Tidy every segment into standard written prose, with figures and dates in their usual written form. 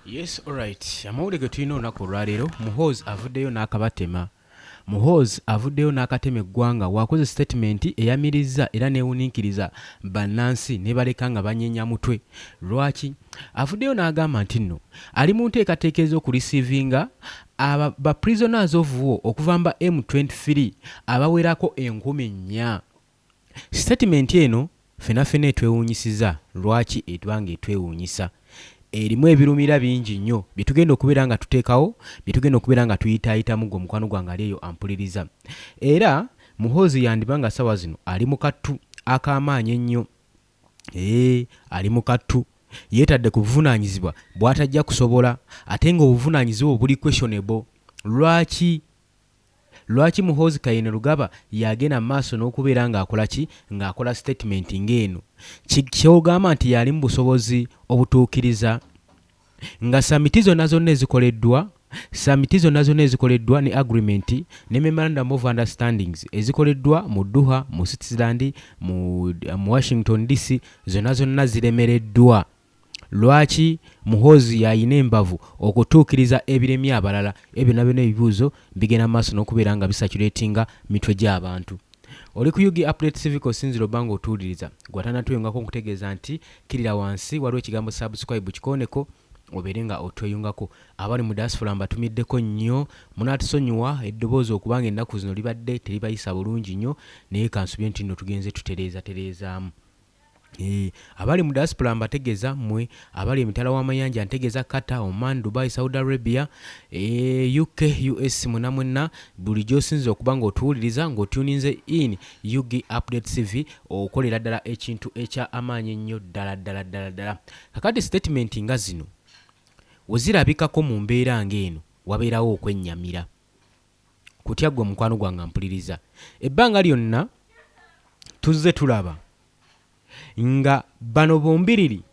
Yes, alright. Amawulire ge tulina olunaku olwaleero, Muhoozi avuddeyo n'akabatema. Muhoozi avuddeyo n'akatema eggwanga wakoze statement eyamirizza era neewuniikiriza bannansi ne baleka nga banyeenya mutwe. Lwaki? Avuddeyo n'agamba nti nno ali mu nteekateeka ez'okurisiivinga ba prisoners of war okuva mu M23 abawerako 4,000. Statement eno fenafena etwewuunyisiza. Lwaki etwanga etwewuunyisa? Erimu ebirumira bingi nnyo byetugenda okubeera nga tuteekawo, byetugenda okubeera nga tuyitaayitamu gwe mukwano gwange ali eyo ampuliriza. Era Muhoozi yandiba nga ssaawa zino ali mu kattu ak'amaanyi ennyo. Ali mu kattu yeetadde ku buvunaanyizibwa bw'atajja kusobola, ate nga obuvunaanyizibwa buli questionable. Lwaki Muhoozi Kainerugaba yagenda mu maaso n'okubeera ng'akola ki? Ng'akola statement ng'eno. Kyogamba nti yali mu busobozi obutuukiriza nga samiti zonna ezikoleddwa ne agreement ne memorandum of understandings ezikoleddwa mu Doha, mu Switzerland, mu Washington DC zonna ziremereddwa. Lwaki Muhoozi yayina embavu okutuukiriza ebiremye abalala? Ebyo nabyo n'ebibuuzo bigenda maaso n'okubeera nga bisaturatinga mitwe gy'abantu. Oli ku UG Update Civic osinzira obanga otuwuliriza gwatanatweyungako nkutegeeza nti kirira wansi waliwo ekigambo subscribe kikoneko obeere nga otweyungako. Abali mu diaspora mbatumiddeko nnyo, munaatusonyiwa eddoboozi okubanga ennaku zino libadde teribayisa bulungi nnyo, naye kansubye nti nno tugenze tutereezaamu. Abali mu diaspora mbategeeza mmwe, abali emitala w'amayanja ntegeeza Qatar, Oman, Dubai, Saudi Arabia, UK, US mwenna buli gy'osinza okuba ng'otuwuliriza ng'otuninze in UG Update TV okolera ddala ekintu eky'amaanyi ennyo ddala. Kakati statement nga zino wezirabikako mu mbeera ng'eno wabeerawo okwennyamira. Kutya ggwe mukwano gwange mpuliriza. Ebbanga lyonna tuzze tulaba nga bano bombiriri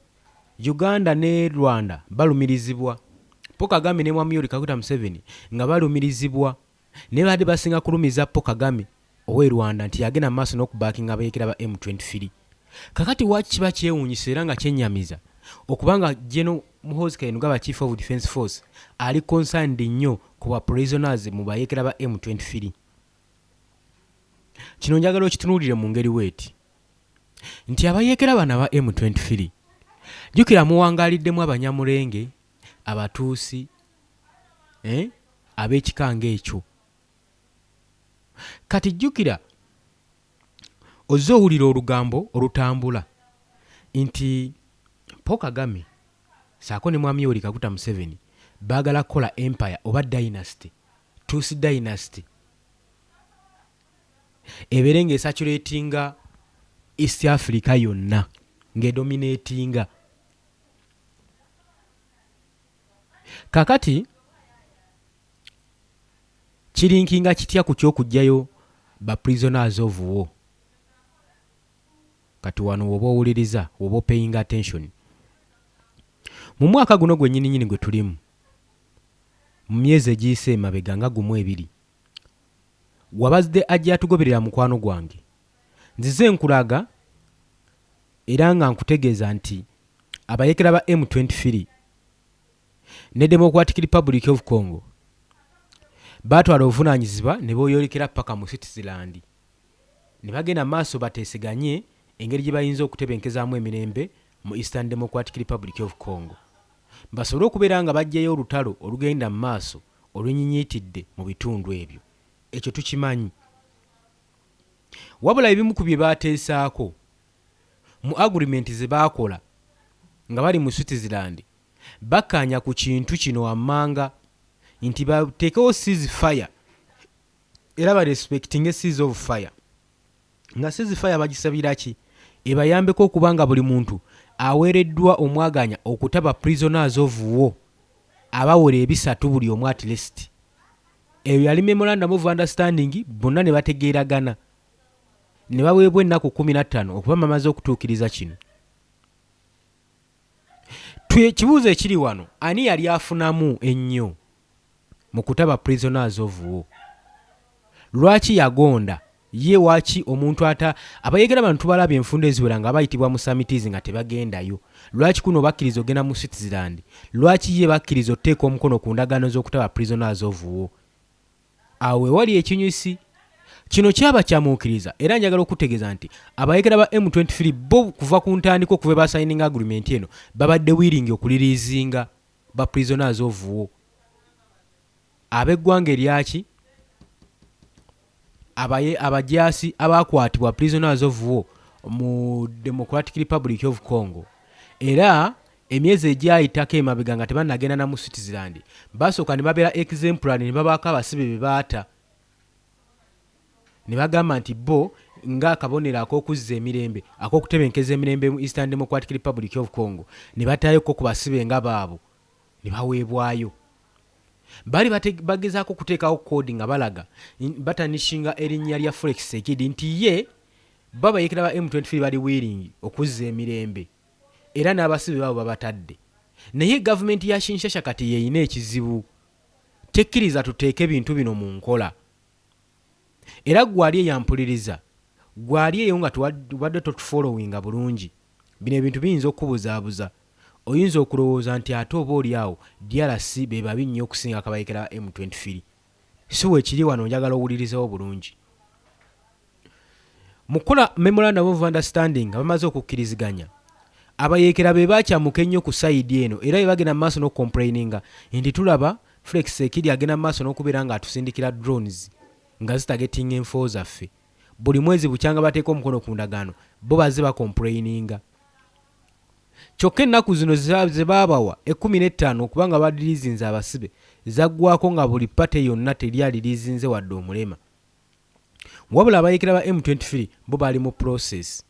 Uganda ne Rwanda balumirizibwa. Paul Kagame ne Mwami Yoweri Kaguta Museveni nga balumirizibwa, ne badde basinga kulumiza Paul Kagame ow'e Rwanda nti yagenda mu maaso n'okubaakinga abayeekera ba M23. Kakati waki kiba kyewuunyisa era nga kyennyamiza okubanga General Muhoozi Kainerugaba Chief of Defence Force ali concerned nnyo ku ba prisoners mu bayeekera ba M23. Kino njagala okitunuulire mu ngeri weeti nti abayeekera bano aba M23 jjukira muwangaaliddemu Abanyamulenge, Abatuusi, ab'ekika ng'ekyo. Kati jjukira ozze owulira olugambo olutambula nti Paul Kagame saako ne Mwami Yoweri Kaguta Museveni baagala kukola empire oba dynasty, Tusi dynasty, ebeere ng'esaturatinga East Africa yonna, ng'edominatinga. Kakati kirinkinga kitya ku ky'okugyayo ba prisoners of war? Kati wano woba owuliriza, woba paying attention. Mu mwaka guno gwennyini gwe tulimu, mu myezi egiyise emabega nga gumu ebiri, wabazde ajja atugoberera mukwano gwange, nzize nkulaga era nga nkutegeeza nti abayeekera ba M23 ne Democratic Republic of Congo baatwala obuvunaanyizibwa ne booyolekera paka mu Switzerland, ne bagenda maaso bateeseganye engeri gye bayinza okutebenkezaamu emirembe mu Eastern Democratic Republic of Congo, basobole okubeera nga baggyayo olutalo olugenda mu maaso olwennyinyiitidde mu bitundu ebyo. Ekyo tukimanyi. Wabula ebimu ku bye baateesaako mu agreement ze baakola nga bali mu Switzerland bakkaanya ku kintu kino wammanga nti bateekewo ceasefire era barespectinge cease of fire. Nga ceasefire bagisabira ki? Ebayambeko okubanga buli muntu aweereddwa omwaganya okutaba prisoners of war abawera 3 buli omu at least. Eyo yali memorandum of understanding, bonna ne bategeeragana ne baweebwa ennaku 15 okuba bamaze okutuukiriza kino. Kibuuzo ekiri wano, ani yali afunamu ennyo mu kutaba prisoners of war? Lwaki yagonda ye waaki omuntu abayeekera bantu balabye enfunda eziwera nga bayitibwa mu summitiz nga tebagendayo lwaki kuno bakkiriza ogenda mu Switzerland lwaki ye bakkiriza oteeka omukono ku ndagaano z'okutaba prisoners of war awo wali ekinyusi kino kyaba kyamuukiriza era njagala okutegeeza nti abayeekera ba M23 bo kuva ku ntandiko kuva basigning agreement eno babadde willing okulirizinga ba prisoners of war ab'eggwanga eryaki abajasi abakwatibwa prisoners of war mu Democratic Republic of Congo era emyezi egyayitako emabega nga tebannagenda na mu Switzerland basooka ne babeera exemplary ne babaako abasibe be baata ne bagamba nti bo nga akabonero ak'okuzza emirembe ak'okutebenkeza emirembe mu Eastern Democratic Republic of Congo ne batayoko ku basibe nga baabo ne baweebwayo bali bagezaako kuteekawo kodi nga balaga batanishinga erinnya lya Felix Tshisekedi nti ye babayeekera ba M23 bali willing okuzza emirembe era n'abasibe baabo babatadde naye gavumenti ya Kinshasa kati yeeyina ekizibu tekkiriza tuteeke bintu bino mu nkola era gwali eyampuliriza gwali eyo nga tubadde totufollowinga bulungi bino ebintu biyinza okukubuzaabuza oyinza okulowooza nti ate oba oli awo DRC be babi nnyo okusinga akabayeekera M23 si weekiri wano njagala owulirizewo bulungi mu kukola memorandum of understanding nga bamaze okukkiriziganya abayeekera be bakyamuka ennyo ku sayidi eno era be bagenda mu maaso n'okucomplaininga nti tulaba Felix Tshisekedi agenda mu maaso n'okubeera nga atusindikira drones nga zitagetinga enfo zaffe buli mwezi bukyanga bateeka omukono ku ndagaano bo baze bacomplaininga kyokka ennaku zino ze baabawa 15 okubanga badirizinze abasibe zaggwako nga buli pate yonna teryali lizinze wadde omulema wabula abayeekera ba M23 bo bali mu process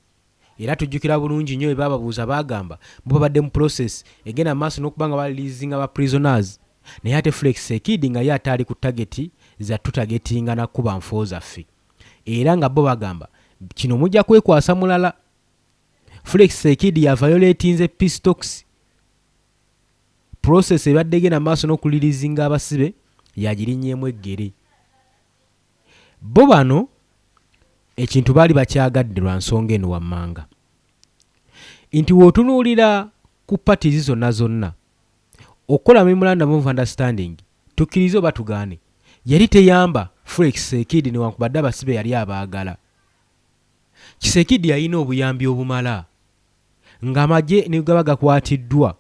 era tujjukira bulungi nnyo bababuuza bagamba bo babadde mu process egenda maaso n'okubanga balirizinga ba prisoners naye ate Felix Tshisekedi nga ye ataali ku tageti za tutagetinga na kuba nfo zaffe era nga bo bagamba kino mujja kwekwasa mulala Felix Tshisekedi ya violatinze peace talks process ebadde egenda maaso n'okulirizinga abasibe yagirinnyemu eggere bo bano ekintu baali bakyagadde lwa nsonga eno wammanga nti wootunuulira ku parties zonna okukola memorandum of understanding tukkirize oba tugaane yali teyamba Felix Tshisekedi newankubadde abasibe yali abaagala Tshisekedi yalina obuyambi obumala ng'amagye ne gaba gakwatiddwa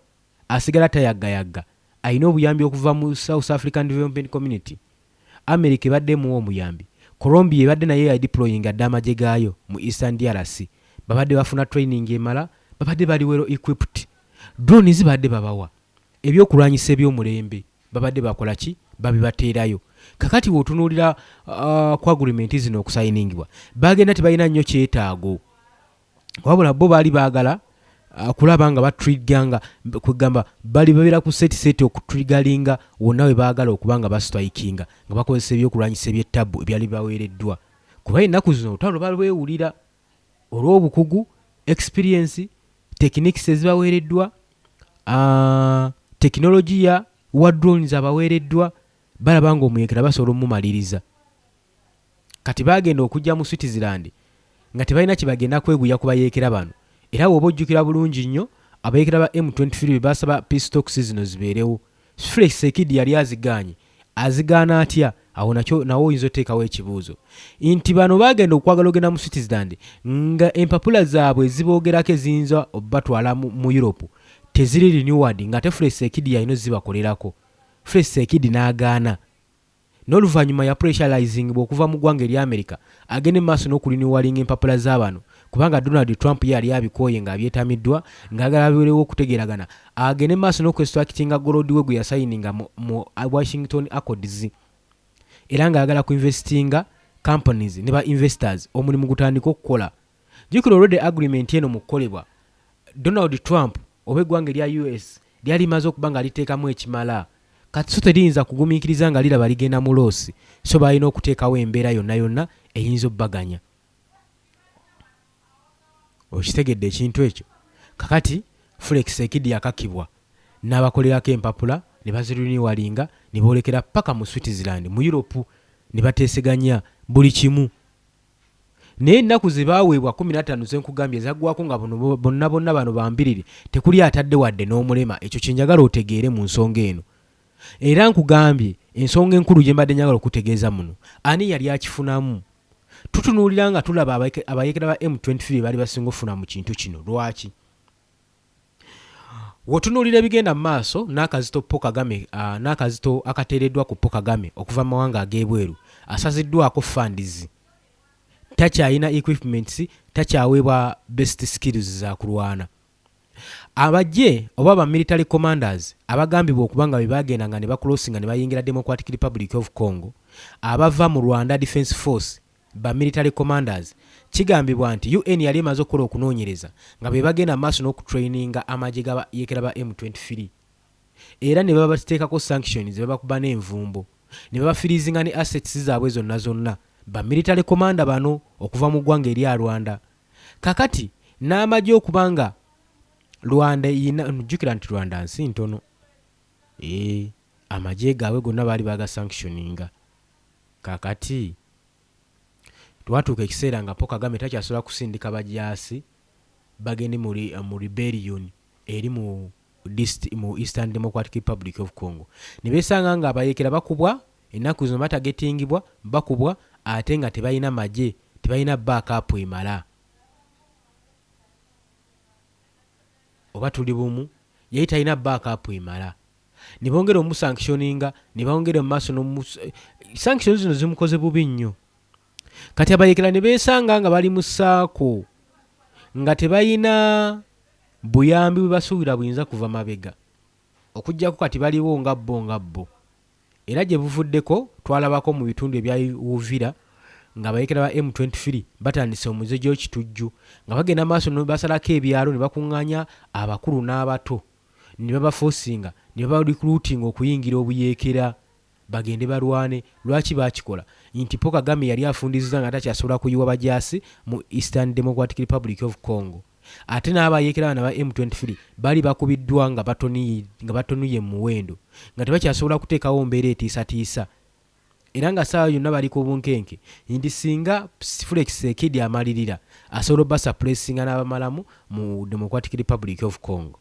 asigala tayaggayagga alina obuyambi okuva mu South African Development Community America ebadde muwa omuyambi Colombia ebadde naye yadeployinga dde amagye gaayo mu Eastern DRC babadde bafuna training emala babadde bali well equipped drones badde babawa ebyokulwanyisa eby'omulembe babadde bakola ki babibateerayo kakati wootunuulira ku agreement zino okusayiningibwa bagenda tebalina nnyo kyetaago wabula bo baali baagala kulaba nga batriganga kugamba bali babeera ku set okutrigalinga wonna we baagala okuba nga bastrikinga nga bakozesa ebyokulwanyisa eby'ettabu ebyali baweereddwa kuba ennaku zino olutalo balwewulira olw'obukugu experience techniques ezibaweereddwa tekinologiya wa drones abaweereddwa balaba nga omuyeekera basobola omumaliriza kati bagenda okujja mu Switzerland nga tebalina kibagenda kweguya ku bayeekera bano era bw'oba ojjukira bulungi nnyo abayeekera ba M23 be basaba peace talks zino zibeerewo Felix Tshisekedi yali azigaana atya awo nawo oyinza oteekawo ekibuuzo nti bano bagenda okwagala ogenda mu Switzerland nga empapula zaabwe eziboogerako eziyinza batwala mu Europe teziri renewed nga ate Felix Tshisekedi yalina zibakolerako Felix Tshisekedi n'agaana n'oluvannyuma ya pressurizing bw'okuva mu ggwanga erya America agende maaso n'okulinwalinga empapula z'abano kubanga Donald Trump yali abikooye ng'abyetamiddwa ng'agala biwerewo okutegeragana agende maaso n'okwextractinga gold we gwe yasayininga mu Washington Accords era ng'agala ku investinga companies ne ba investors omulimu gutandika okukola jjukira already agreement eno mu kukolebwa Donald Trump oba eggwanga erya US lyali maze okuba nga liteekamu ekimala kati so teriyinza kugumiikiriza nga liraba ligenda mu loosi so balina okuteekawo embeera yonna eyinza obbaganya okitegedde ekintu ekyo kakati Felix Tshisekedi yakakibwa n'abakolerako empapula ne baziruniwalinga ne boolekera paka mu Switzerland mu Europe ne bateeseganya buli kimu naye ennaku ze baaweebwa 15 zenkugambye zaggwako nga bonna bano bambirire tekuli atadde wadde n'omulema. Ekyo kyenjagala otegeere mu nsonga eno. Era nkugambye ensonga enkulu gye mbadde njagala okutegeeza muno, ani yali akifunamu? Tutunuulira nga tulaba abayeekera ba M23 bali basinga ofuna mu kintu kino. Lwaki? Wotunuulira ebigenda mu maaso n'akazito Paul Kagame, n'akazito akateereddwa ku Paul Kagame okuva mu mawanga ag'ebweru, asaziddwako funds, takyalina equipments, takyaweebwa best skills za kulwana. Abajje oba ba military commanders abagambibwa okuba nga bagenda nga ne bakrossinga ne bayingira Democratic Republic of Congo, abava mu Rwanda Defense Force ba military commanders, kigambibwa nti UN yali emaze okukola okunoonyereza nga be bagenda maaso n'okutraininga amagye g'abayeekera ba M23, era ne baba bateekako sanctions babakuba n'envumbo, ne babafirizinga ne assets zaabwe zonna ba military commander bano okuva mu ggwanga erya Rwanda. Kakati n'amagye okubanga Rwanda njukira nti Rwanda nsi ntono, amagye gaabwe gonna baali baga sanctioninga. Kakati twatuuka ekiseera nga Paul Kagame takyasobola kusindika bajaasi bagende mu rebellion eri mu Eastern Democratic Republic of Congo. Ne beesanga nga abayeekera bakubwa, ennaku zino batagetingibwa, bakubwa ate nga tebalina magye, tebalina backup emala. Oba tuli bumu, yali talina backup emala. Ne bongera omusanctioninga, ne bongera mu maaso sanctions zino zimukoze bubi nnyo. Kati abayeekera ne beesanga nga bali mu ssaako nga tebalina buyambi bwe basuubira buyinza kuva mabega, okuggyako kati baliwo nga bo. Era gye buvuddeko twalabako mu bitundu ebya Uvira nga abayeekera ba M23 batandise omuze gy'ekitujju nga bagenda maaso ne basalako ebyalo ne bakuŋŋaanya abakulu n'abato ne babaforcinga ne babarecruiting okuyingira obuyeekera bagende balwane. Lwaki bakikola? Nti Paul Kagame yali afundiziza nga takyasobola kuyiwa bajaasi mu Eastern Democratic Republic of Congo. Ate n'abayeekera bana ba M23 bali bakubiddwa nga batonuye mu muwendo nga tebakyasobola kuteekawo mbeera etiisatiisa. Era nga saawa yonna bali ku bunkenke nti singa Felix Tshisekedi amalirira asobola basuppressinga n'abamalamu mu Democratic Republic of Congo.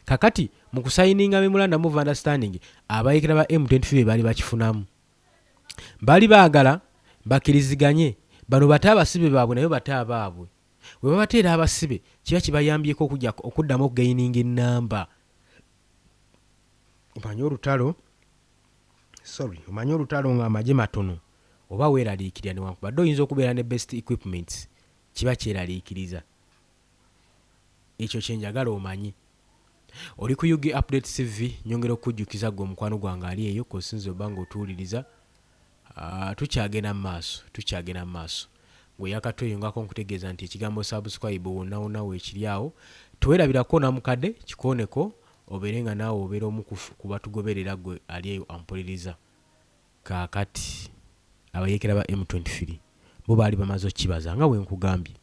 Kakati mu kusayininga memorandum of understanding abayeekera ba M23 bali bakifunamu, bali baagala bakiriziganye bano bate abasibe baabwe nayo bate abaabwe. We babateera abasibe kiba kibayambyeko okuddamu okugaininga ennamba. Omanyi olutalo nga amagye matono oba weeraliikirira newankubadde oyinza okubeera ne best equipments, kiba kyeraliikiriza. Ekyo kyenjagala omanyi. Oli ku UG Update TV, nyongera okujjukiza gwe omukwano gwange ali eyo kosinze obanga otuwuliriza. Tukyagenda mu maaso. Gwe yakatweyongako nkutegeeza nti ekigambo subscribe wonna weekiri awo tuwerabirako na mukadde kikooneko obeere nga naawe obeera omu ku batugoberera gwe ali eyo ampuliriza. Kaakati abayeekera ba M23 bo baali bamaze okkibaza nga bwe nkugambye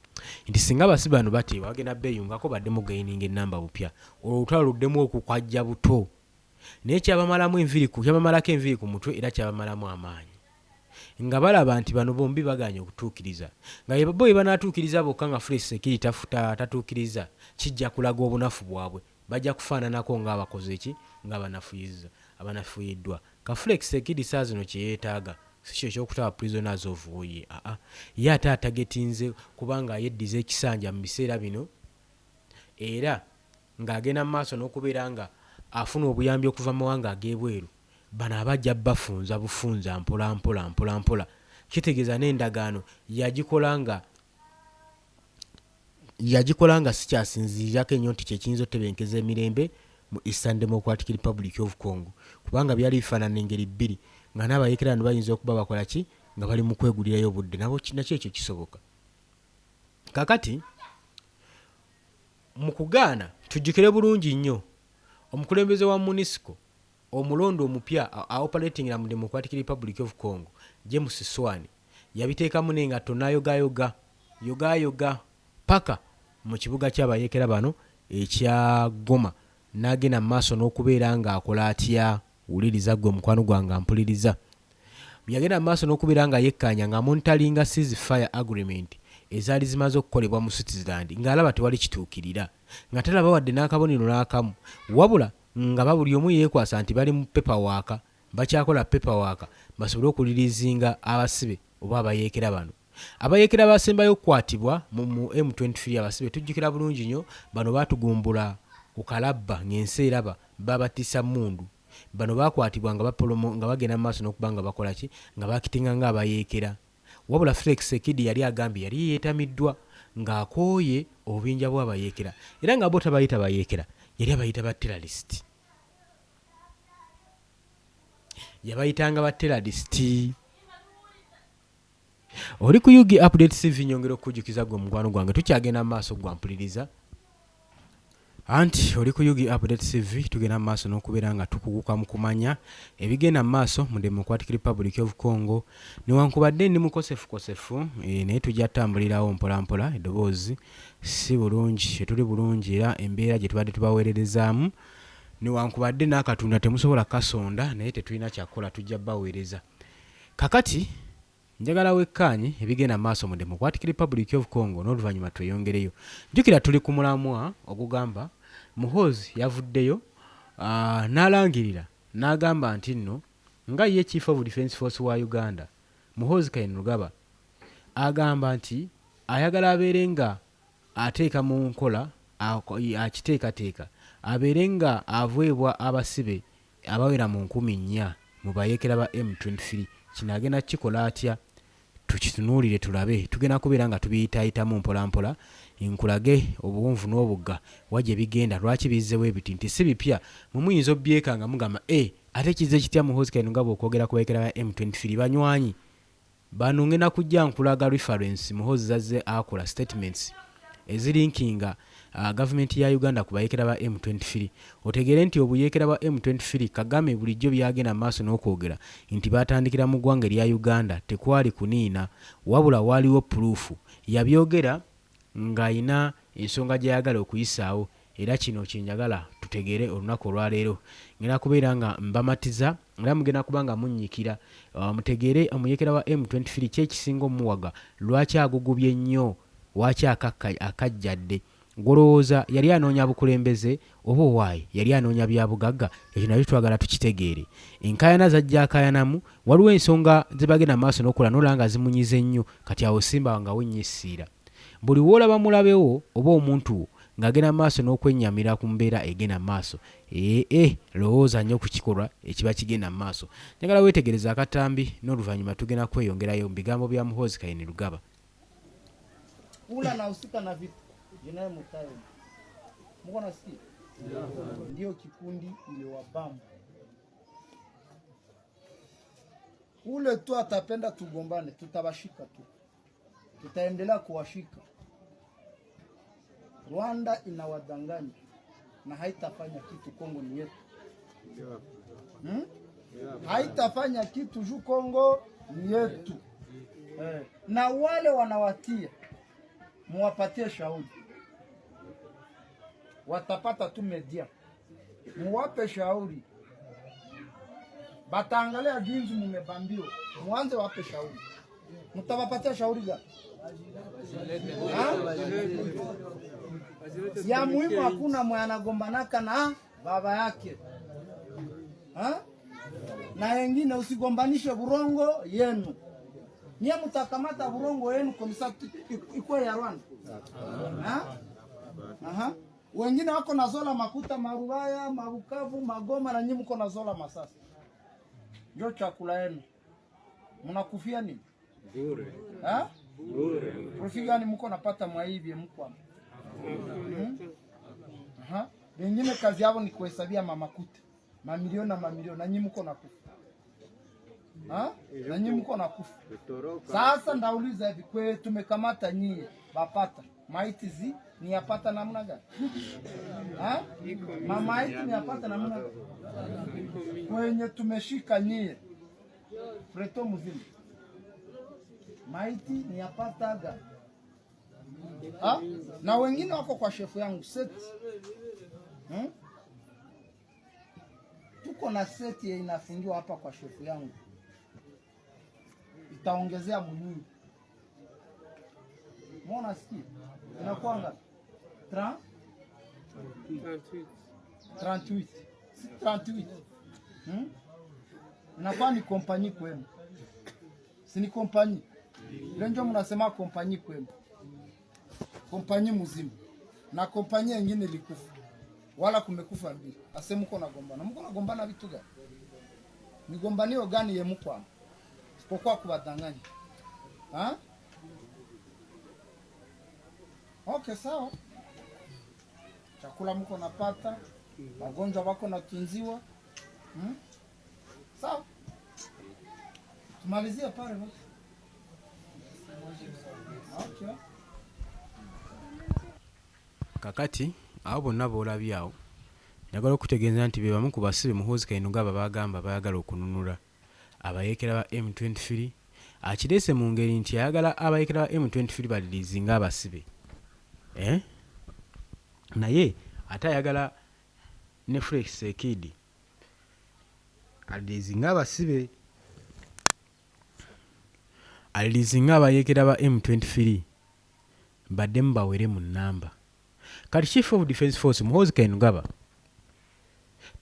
nti singa abasibe bano bateebwa bagenda beeyungako baddemu gaininga ennamba bupya, olutalo luddemu okukwajja buto, naye kyabamalako enviiri ku mutwe era kyabamalamu amaanyi nga balaba nti bano bombi baganye okutuukiriza nga bo banaatuukiriza bokka nga Felix Tshisekedi tatuukiriza kijja kulaga obunafu bwabwe, bajja kufaananako ng'abakoze ki ng'abanafuyiddwa. Ka Felix Tshisekedi saa zino kye yeetaaga si kyo ekyokutaba prisoners of war. Ye ate atagetinze kubanga yeddiza ekisanja mu biseera bino era ng'agenda mu maaso n'okubeera nga afuna obuyambi okuva mu mawanga ag'ebweru. Bano abajja bafunza bufunza mpola. Kitegeeza n'endagaano yagikola nga si kyasinzirirako ennyo nti kyekiyinza otebenkeza emirembe mu Eastern Democratic Republic of Congo, kubanga byali bifaanana engeri bbiri nga n'abayeekera bano bayinza okuba bakola ki nga bali mu kwegulirayo obudde, nakyo ekyo kisoboka. Kakati mu kugaana tujjukire bulungi nnyo omukulembeze wa MONUSCO omulondo omupya operating mu Democratic Republic of Congo, James Swane, yabiteekamu n'engatto n'ayogayoga paka mu kibuga ky'abayeekera bano ekya Goma, n'agenda mu maaso n'okubeera ng'akola atya. Wuliriza gwe omukwano gwange ampuliriza. yagenda maaso n'okubeera nga yekkanya nga monitoringa ceasefire agreement ezaali zimaze okukolebwa mu Switzerland ng'alaba tewali kituukirira nga talaba wadde n'akabonero n'akamu wabula nga buli omu yeekwasa nti bali mu paperwork bakyakola paperwork basobole okulirizinga abasibe oba abayeekera bano. Abayeekera basembayo okukwatibwa mu M23 abasibe tujjukira bulungi nnyo bano baatugumbula ku Kalabba ng'ensi eraba babatisa mundu. Bano bakwatibwa nga bagenda mu maaso n'okuba nga bakola ki nga bakitinga nga abayeekera. Wabula Felix Sekidi yali agambye yali yeetamiddwa ng'akooye obubinja bw'abayeekera era nga bo tabayita bayeekera yali abayita ba terrorist. Yabayitanga ba terrorist. Oli ku Yugi Update TV nyongera okujjukiza gwe mugwano gwange tukyagenda mu maaso gwampuliriza. Anti oli ku Yugi Update TV tugenda mu maaso n'okubeera nga tukuguka mu kumanya ebigenda mu maaso mu Democratic Republic of Congo newankubadde ndi mukosefu naye tujja tambulirawo mpolampola eddoboozi si bulungi tuli bulungi era embeera gye tubadde tubaweererezaamu newankubadde n'akatundu temusobola kasonda naye tetulina kyakola tujja baweereza. Kakati njagala wekkaanye ebigenda maaso mu Democratic Republic of Congo n'oluvannyuma tweyongereyo. Jjukira tuli ku mulamwa ogugamba Muhoozi yavuddeyo n'alangirira n'agamba nti nno nga ye Chief of Defence Force wa Uganda Muhoozi Kainerugaba agamba nti ayagala abeere nga ateeka mu nkola akiteekateeka abeere nga aveebwa abasibe abawera mu 4,000 mu bayeekera ba M23 kino agenda kikola atya tukitunuulire tulabe tugenda kubeera nga tubiyitaayitamu mpolampola nkulage obuwonvu n'obugga wajje bigenda lwaki bizzewo ebiti nti si bipya muyinza obbyekanga mugamba ate kize kitya Muhoozi Kainerugaba okwogera ku bayeekera ba M23 banywanyi bano ngenda kujja nkulaga reference Muhoozi zazze akola statements ezilinkinga government ya Uganda ku bayeekera ba M23 otegere nti obuyeekera ba M23 Kagame bulijjo byagenda maaso n'okwogera nti batandikira mu ggwanga erya Uganda tekwali kuniina wabula waliwo proof yabyogera ng'ayina ensonga gy'ayagala okuyisaawo era kino kyenjagala tutegere olunaku olwaleero ngenda kubeera nga mbamatiza era mugenda kuba nga munnyikira mutegere omuyeekera wa M23 kyekisinga omuwaga lwaki agugubye ennyo waki akajjadde golowooza yali anoonya bukulembeze oba owaayi yali anoonya bya bugagga ekyo nabyo twagala tukitegeere enkaayana zajja akaayanamu waliwo ensonga ze bagenda maaso n'okola n'olaba nga zimunyize nnyo kati awo simba nga wennyisiira buli woolaba mulabewo oba omuntu ng'agenda maaso n'okwennyamira ku mbeera egenda maaso lowooza nnyo ku kikolwa ekiba kigenda maaso njagala weetegereza akatambi n'oluvannyuma tugenda kweyongerayo mu bigambo bya Muhoozi Kainerugaba. Ula na usika na vitu jinaye mutayo mko nasikia ndio kikundi ile wabamba ule tu atapenda tugombane tutabashika tu tutaendelea kuwashika. Rwanda inawadanganya na haitafanya kitu. Kongo ni yetu. Haitafanya kitu juu Kongo ni yetu. Na wale wanawatia muwapatie shauri, watapata tu media, muwape shauri, bataangalia jinsi mumebambio, muanze wape shauri. Mutawapatia shauri gani? Ya muhimu hakuna mwana gombanaka na baba yake. Na wengine usigombanishe burongo yenu. Nia mutakamata burongo yenu komisa ikuwe ya Rwanda. Wengine wako na zola makuta marubaya, mabukavu, magoma na nyinyi mko na zola masasa. Ndio chakula yenu. Mnakufia nini? Bure. Bure. Profit gani mko napata mwaibie mko hapo? Wengine kazi yao ni kuhesabia mamakuta. Mamilioni na mamilioni na nyinyi mko nakufa. Na nyinyi mko nakufa. Sasa ndauliza hivi, kwe tumekamata nyie bapata maiti ni yapata namna gani? Maiti ni yapata namna gani? Kwenye tumeshika nyie preto mzima maiti ni yapata gani? Na wengine wako kwa shefu yangu seti. Tuko na seti ya inafungiwa hapa kwa shefu yangu. utaongezea mnyunyu. Mbona sikia? Inakuwa ngapi? 38. 38. Inakuwa ni kompanyi kwenu. Si ni kompanyi? Ile ndio mnasema kompanyi kwenu. Kompanyi mzima. Na kompanyi nyingine ilikufa. Wala kumekufa mbili. Ase mko nagombana. Mko nagombana vitu gani? Migombanio gani ye mko hapo? Sipokuwa kubadanganya. Ha? Okay, sawa. Chakula mko napata, magonjwa wako natunziwa. Sawa. Tumalizie pale basi. Okay. Kakati abo bonna boolabye awo njagala okutegeeza nti be bamu ku basibe Muhoozi Kainerugaba bagamba bayagala okununula abayeekera ba M23 akireese mu ngeri nti ayagala abayeekera ba M23 balirizinga abasibe naye ate ayagala ne Felix Sekidi alirizinga abasibe alirizinga abayeekera ba M23 baddemu bawere mu nnamba. Kati Chief of Defence Force Muhoozi Kainerugaba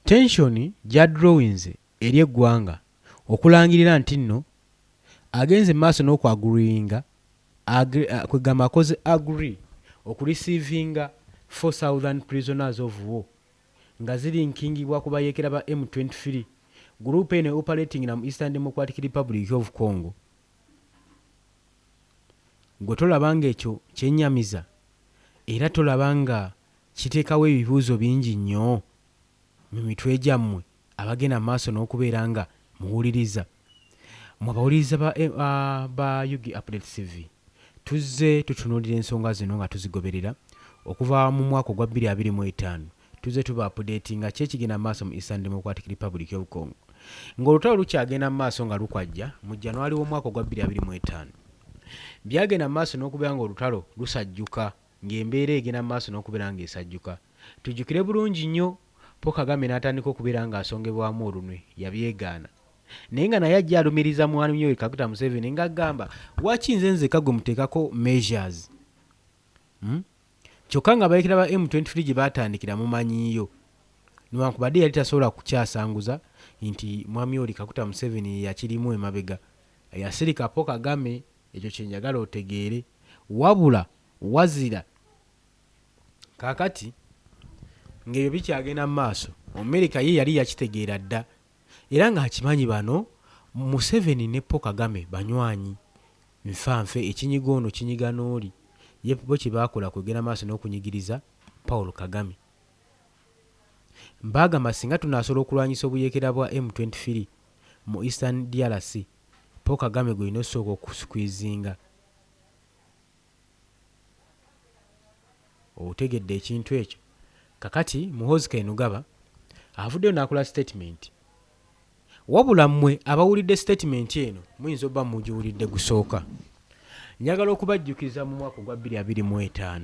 tensioni gy'adrowinze eri eggwanga okulangirira nti nno agenze maaso n'okwaguriinga kwegamba akoze agree okureceivinga 4,000 prisoners of war nga zirinkingibwa ku bayeekera ba M23 group ene operating na mu Eastern Democratic Republic of Congo. Gwe tolabanga ekyo kyennyamiza era tolabanga kiteekawo ebibuuzo bingi nnyo mu mitwe gyammwe abagenda maaso n'okubeera nga muwuliriza. Mu bawuliriza ba Yugi Update TV tuzze tutunuulira ensonga zino nga tuzigoberera okuva mu mwaka ogwa 2025 tuzze tuba updatinga ki ekigenda maaso mu Eastern Democratic Republic of Congo ng'olutalo lukyagenda maaso nga lukwajja mu January w'omwaka ogwa 2025 byagenda maaso n'okubeera nga olutalo lusajjuka ng'embeera egenda maaso n'okubeera nga esajjuka. Tujjukire bulungi nnyo Paul Kagame n'atandika okubeera nga asongebwamu olunwe yabyegaana naye nga naye ajja alumiriza mwami we Kaguta Museveni ng'agamba waki nze nzekka gwe muteekako measures kyokka nga abayeekera ba M23 gye baatandikira mumanyiiyo newankubadde yali tasobola kukyasanguza nti mwami oli Kaguta Museveni yakirimu emabega yasirika Paul Kagame. Ekyo kyenjagala otegeere wabula wazira kakati ng'ebyo bikyagenda mu maaso Amerika ye yali yakitegeera dda era ng'akimanyi bano Museveni ne Paul Kagame banywanyi nfanfe ekinyigo ono kinyiga n'oli ye bo kye baakola kugenda maaso n'okunyigiriza Paul Kagame. Mbagamba singa tunaasobola okulwanyisa obuyeekera bwa M23 mu Eastern DRC Paul Kagame gwe nosooka okusukwizinga. Otegedde ekintu ekyo. Kakati Muhoozi Kainerugaba avuddeyo n'akola statement. Wabula mmwe abawulidde statement eno muyinza obba mugiwulidde gusooka. Njagala okubajjukiza mu mwaka ogwa 2025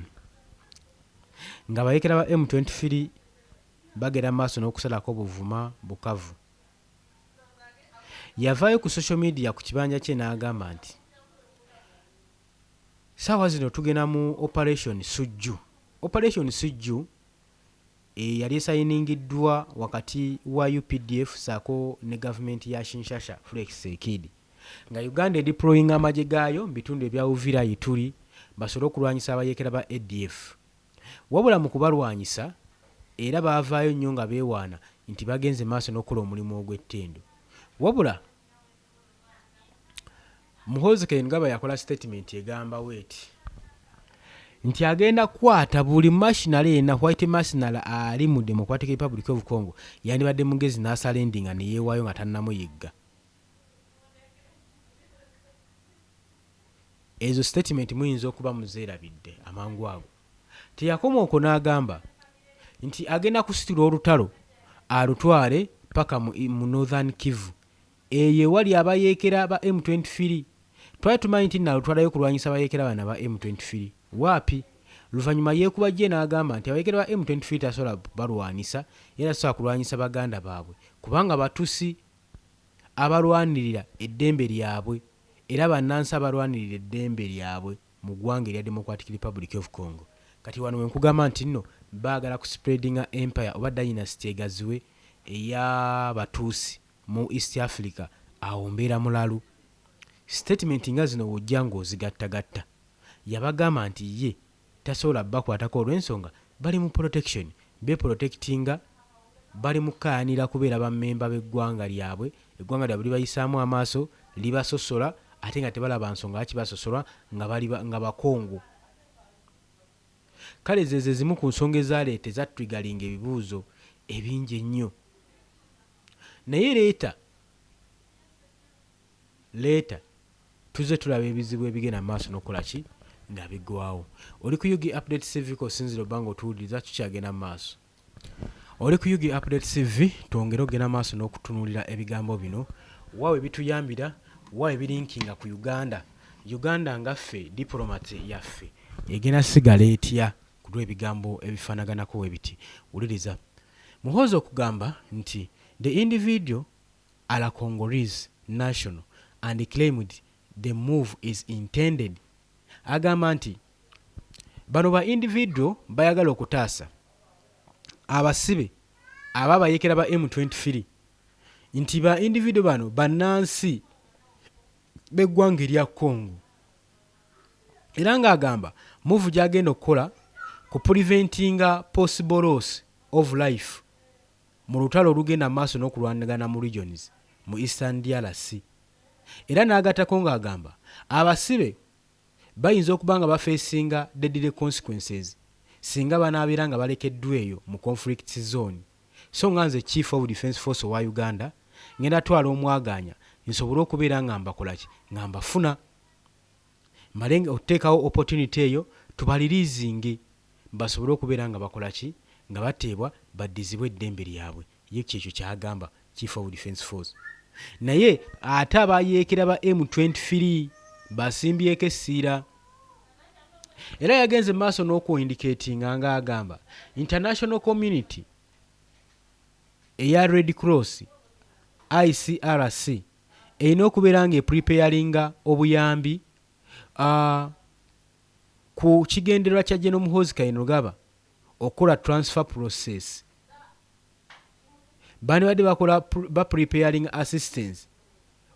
nga abayeekera ba M23 bagera maaso n'okusalako Buvuma Bukavu. Yavaayo ku social media ku kibanja kye n'agamba nti saawa zino tugenda mu Operation Sujju. Operation Sujju yali esayiningiddwa wakati wa UPDF saako ne gavumenti ya Kinshasa Felix Sekidi nga Uganda deploying amagye gaayo mu bitundu ebya Uvira Ituri basobole okulwanyisa abayeekera ba ADF. Wabula mu kubalwanyisa era baavaayo nnyo nga beewaana nti bagenze maaso n'okukola omulimu ogw'ettendo. Wabula Muhoozi Kainerugaba yakola statement egamba weeti nti agenda kukwata buli mashinale yenna white mashinale ali mu Democratic Republic of Congo yandibadde mugezi n'asalendinga ne yeewaayo nga tannamuyigga. Ezo statement muyinza okuba muzeerabidde amangu ago. Teyakoma okwo n'agamba nti agenda kusitula olutalo alutwale paka mu Northern Kivu eyo wali abayeekera ba M23 twali tumanyi nti nalutwalayo kulwanyisa abayeekera bana ba M23 waapi. Luvannyuma yeekuba gye n'agamba nti abayeekera ba M23 tasobola balwanisa era tasobola kulwanyisa baganda baabwe kubanga batusi abalwanirira eddembe lyabwe era bannansi abalwanirira eddembe lyabwe mu ggwanga erya Democratic Republic of Congo. Kati wano wenkugamba nti nno baagala kuspreadinga empire oba dynasty egaziwe ey'abatuusi mu East Africa, awo mbeera mulalu. Statement nga zino wojja ng'ozigattagatta. Yabagamba nti ye tasobola bakwatako olw'ensonga bali mu protection, beprotectinga, bali mu kkayanira kubeera bammemba b'eggwanga lyabwe, eggwanga lyabwe libayisaamu amaaso, libasosola ate nga tebalaba nsonga lwaki basosolwa nga bakongo. Kale zezo ezimu ku nsonga ezaleeta ezatrigalinga ebibuuzo ebingi ennyo. Naye leeta tuze tulaba ebizibu ebigenda mu maaso n'okukola ki nga biggwawo. Oli ku Yugi Update CV kosinzira obbanga otuwuliriza tukyagenda mu maaso. Oli ku Yugi Update CV twongere ogenda maaso n'okutunuulira ebigambo bino waawe bituyambira, waawe birinkinga ku Uganda nga ffe diplomate yaffe egenda sigala etya ku lw'ebigambo ebifaanaganako we biti. Wuliriza. Muhoozi okugamba nti the individual are a Congolese national and claimed the move is intended. Agamba nti bano ba individual bayagala okutaasa abasibe ababayekera ba M23 nti ba individual bano bannansi b'eggwanga erya Congo, era ng'agamba move gyagenda okukola ku preventinga possible loss of life mu lutalo olugenda maaso n'okulwanagana mu regions mu Eastern DRC. Era n'agattako ng'agamba abasibe bayinza okuba nga bafeesinga deadly consequences singa banaabeera nga balekeddwa eyo mu conflict zone. So nga nze Chief of Defence Force wa Uganda ngenda twala omwaganya nsobole okubeera nga mbakolaki nga mbafuna malenga oteekawo opportunity eyo tubalirizinge basobole okubeera nga bakolaki nga bateebwa baddizibwe eddembe lyabwe. Ye kyekyo kyagamba Chief of Defence Force. Naye ate abayeekera ba M23 basimbyeko essiira. Era yagenze maaso n'okuindicatinga ng'agamba international community eya Red Cross ICRC erina okubeera nga epreparinga obuyambi ku kigendererwa kya General Muhoozi Kainerugaba okukola transfer process. Bani badde bakola preparing assistance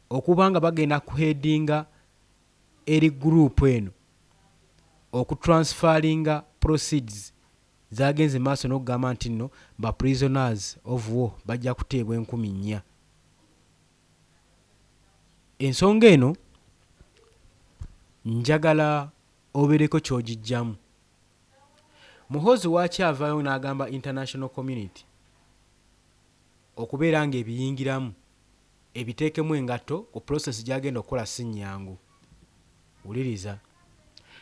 okuba nga bagenda kuheadinga eri group eno okutransferinga proceeds zagenze maaso n'okugamba nti nno ba prisoners of war bajja kuteebwa 4,000. Ensonga eno njagala obeereko ky'ogijjamu. Muhoozi waakyavaayo n'agamba international community okubeera nga ebiyingiramu ebiteekemu engatto ku process gy'agenda okukola si nnyangu. Wuliriza.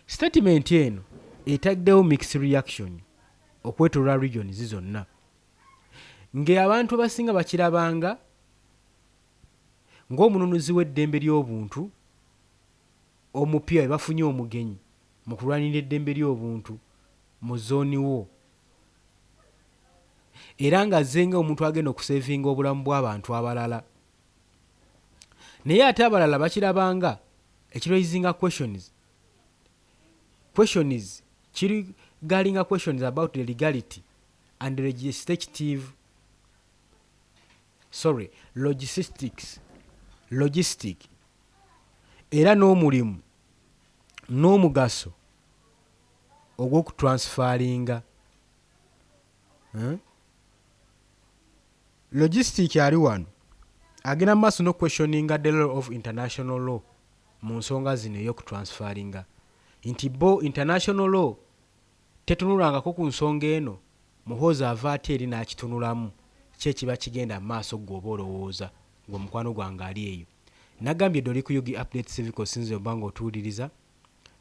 Statement eno etaddewo mixed reaction okwetooloola regions zonna. Ng'abantu abasinga bakirabanga ng'omununuzi w'eddembe ly'obuntu omupya bafunye omugenyi mu kulwanira eddembe ly'obuntu mu zooni wo. Era ng'azze nga omuntu agenda okuseevinga obulamu bw'abantu abalala. Naye ate abalala bakirabanga ekiraisinga questions kirigalinga questions about the legality and logistic era n'omulimu n'omugaso ogw'okutransferinga. Logistic ali wano agenda mu maaso n'okwestioninga the law of international law mu nsonga zino ey'okutransferinga nti bo international law tetunulangako ku nsonga eno. Muhoozi ava ate eri n'akitunulamu kyekiba kigenda mu maaso gw'oba olowooza ng'omukwano gwange ali eyo. Nagambye doli ku Yugi Update CV kosinze obanga otuwuliriza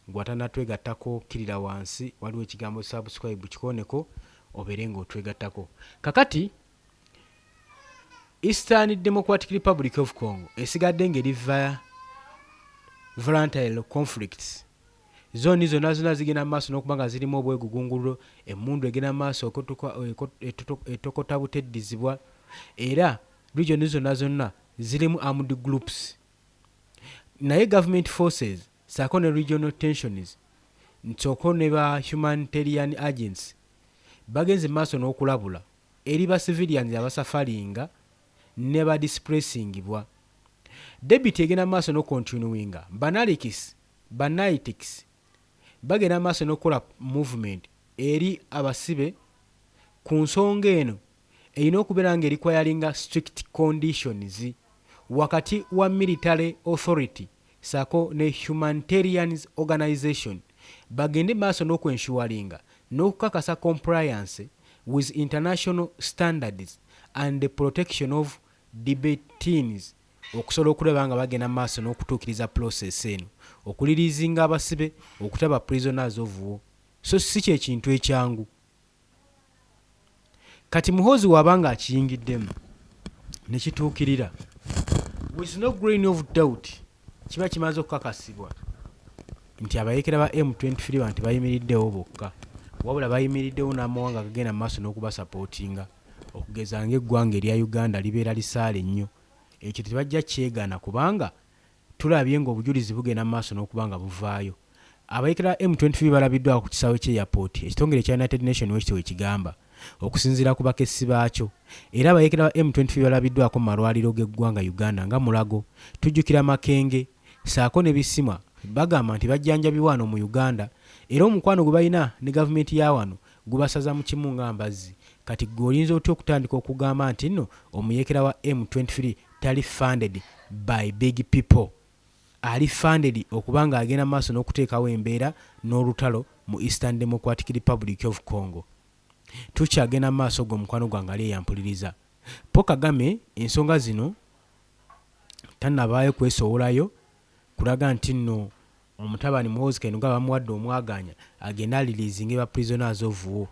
gw'atanatwegattako kirira wansi waliwo ekigambo subscribe kikoneko obeere ng'otwegattako. Kakati Eastern Democratic Republic of Congo esigadde ng'eri volatile conflicts. Zoni zonna zigenda mu maaso n'okuba nga zirimu obwegugungulo, emmundu egenda mu maaso etokota buteddizibwa, era region zonna zirimu armed groups. naye government forces saako ne regional tensions nsoko ne ba humanitarian agents bagenze maaso n'okulabula eri ba civilians abasafaringa ne ba displacingibwa. Debit egenda maaso n'ocontinuinga banalitics bagenda maaso n'okukola movement eri abasibe ku nsonga eno erina okubeera nga requiringa strict conditions wakati wa military authority saako ne humanitarian organization bagende maaso n'okwensuwalinga n'okukakasa compliance with international standards and the protection of debattees okusobola okulaba nga bagenda maaso n'okutuukiriza process eno okulirizinga abasibe okutaba prisoners of war. So si kyekintu ekyangu. Kati Muhoozi wabanga akiyingiddemu ne kituukirira with no grain of doubt kiba kimaze okukakasibwa nti abayeekera ba M23 bantu bayimiriddewo bokka wabula bayimiriddewo n'amawanga agagenda mu maaso n'okubasapootinga okugeza ng'eggwanga erya Uganda libeera lisaale nnyo. Ekyo tebajja kyegaana kubanga tulabye ng'obujulizi bugenda mu maaso n'okubanga buvaayo. Abayeekera M23 balabiddwa ku kisaawe ky'airport ekitongole kya United Nations wekitwe ekigamba okusinziira ku bakessi baakyo, era abayeekera ba M23 balabiddwako mu malwaliro g'eggwanga Uganda nga Mulago, tujjukira Makenge saako ne Bisimwa bagamba nti bajjanjabibwa wano mu Uganda era omukwano gwe balina ne gavumenti ya wano gubasaza mu kimu nga mbazzi. Kati gwe oyinza otya okutandika okugamba nti nno omuyeekera wa M23 tali funded by big people, ali funded okubanga agenda maaso n'okuteekawo embeera n'olutalo mu Eastern Democratic Republic of Congo. Tukyagenda maaso gwe mukwano gwange ali eyampuliriza. Paul Kagame ensonga zino tannabaayo kwesowolayo kulaga nti nno omutabani Muhoozi Kainerugaba bamuwadde omwaganya agenda alirizinge ba prisoners of war.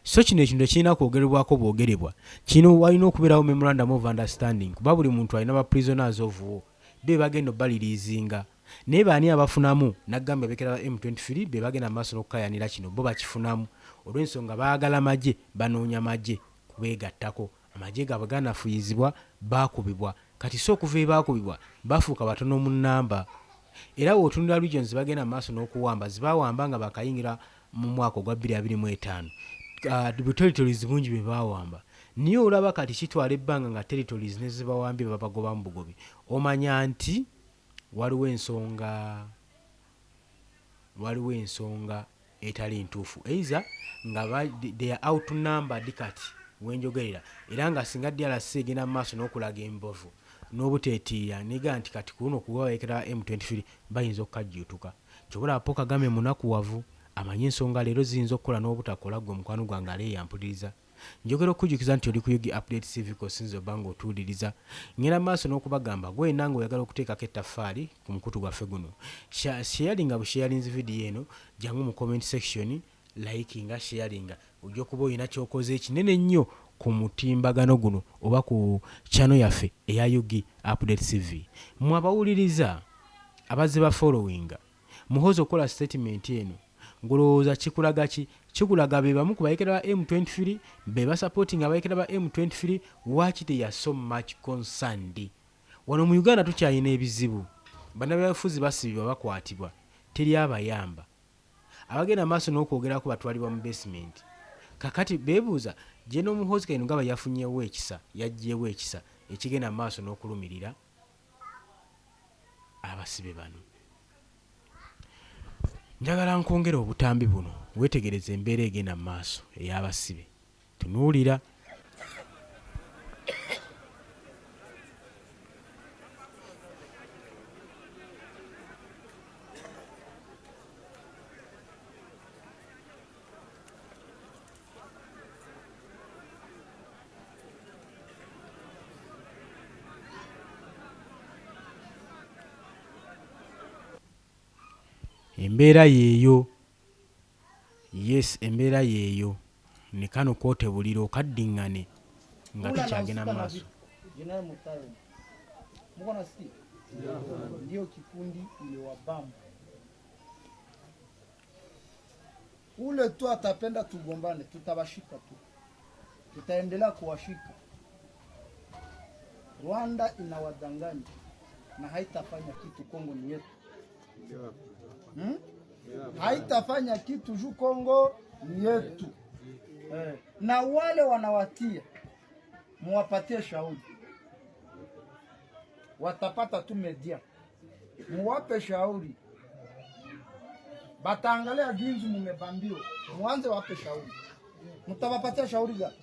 So kino ekintu ekirina kwogerebwako bwogerebwa kino walina okubeerawo memorandum of understanding kuba buli muntu alina ba prisoners of war be bagenda obalirizinga naye baani abafunamu naggamba abeekera ba M23 be bagenda maaso n'okukayanira kino bo bakifunamu olw'ensonga baagala magye banoonya magye kubeegattako. Amagye gaabwe ganafuyizibwa baakubibwa kati so okuva ebaakubibwa bafuuka batono mu nnamba era w'otunula regions bagenda maaso n'okuwamba zibawamba nga bakayingira mu mwaka ogwa 2025 territories bungi bye baawamba niye olaba kati kitwala ebbanga nga territories ne zibawambye babagoba mu bugobi omanya nti waliwo ensonga etali ntuufu eiza nga they are outnumbered kati wenjogerera era nga singa DRC egenda mu maaso n'okulaga embovu n'obuteetiira niga nti kati kuno kuba bayeekera M23 bayinza okukajjuutuka kyobula Paul Kagame munakuwavu amanyi ensonga leero ziyinza okukola n'obutakola gwe mukwano gwange ali eyampuliriza. Njogera okujjukiza nti oli ku Yugi Update TV kosinzo bango otuuliriza ngenda maaso n'okubagamba gwe nange oyagala okuteekako ettaffaali ku mukutu gwaffe guno sharinga busharinzi video eno jangu mu comment section likinga sharinga ojja kuba oyina kyokoze ekinene nnyo ku mutimbagano guno oba ku channel yaffe eya Yugi Update TV. Mwe abawuliriza abazze ba followinga Muhoozi okola statement eno ngolowooza kikulaga ki? Kikulaga be bamu ku bayeekera ba M23 be basupporting abayeekera ba M23 watch they are so much concerned. Wano mu Uganda tukyayina ebizibu bannabyabufuzi basibibwa bakwatibwa teri abayamba abagenda maaso n'okwogerako batwalibwa mu basement. Kakati beebuuza gye n'Omuhoozi Kainerugaba yafunyewo ekisa yaggyewo ekisa ekigenda maaso n'okulumirira abasibe bano. Njagala nkwongera obutambi buno wetegereze embeera egenda mu maaso ey'abasibe tunuulira. Embeera yeeyo, yes embeera yeeyo ne kano kootebulira okaddiŋŋane nga tukyagenda maaso. Ndio kikundi iliwabamba ule tu atapenda tugombane, tutawashika tu, tutaendelea kuwashika. Rwanda inawadanganya na haitafanya kitu. Kongo ni yetu. Haitafanya kitu juu Kongo ni yetu. Na wale wanawatia muwapatie shauri, watapata tu media, muwape shauri, bataangalia jinsi mumebambiwa, muanze wape shauri. Mutawapatia shauri gani?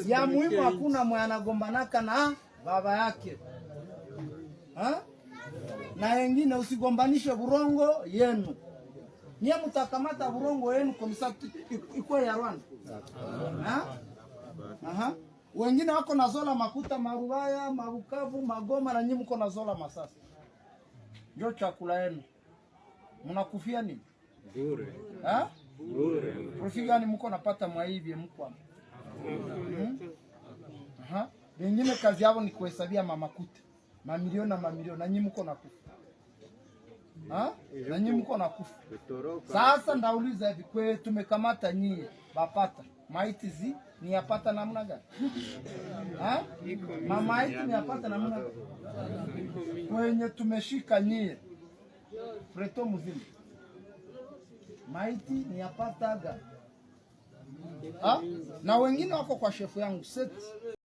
Ya muhimu hakuna mwe anagombanaka na baba yake. Na wengine usigombanishe burongo yenu. Nia mutakamata burongo yenu komisa ikuwe ya Rwanda. Wengine wako na zola makuta Marubaya, Mabukavu, Magoma na nyinyi mko na zola Masasi. Ndio chakula yenu. Mnakufia nini? Bure. Bure. Profit gani mko napata mwa hivi mko? Wengine kazi yao ni kuhesabia mamakuta. Mamilioni na mamilioni na nyinyi mko nakufa. Na nyinyi mko nakufa. Sasa ndauliza hivi, kwe tumekamata nyinyi bapata maiti ni yapata namna gani? Maiti ni yapata namna gani? Kwenye tumeshika nyinyi preto mzima maiti ni yapata gani? Na wengine wako kwa shefu yangu seti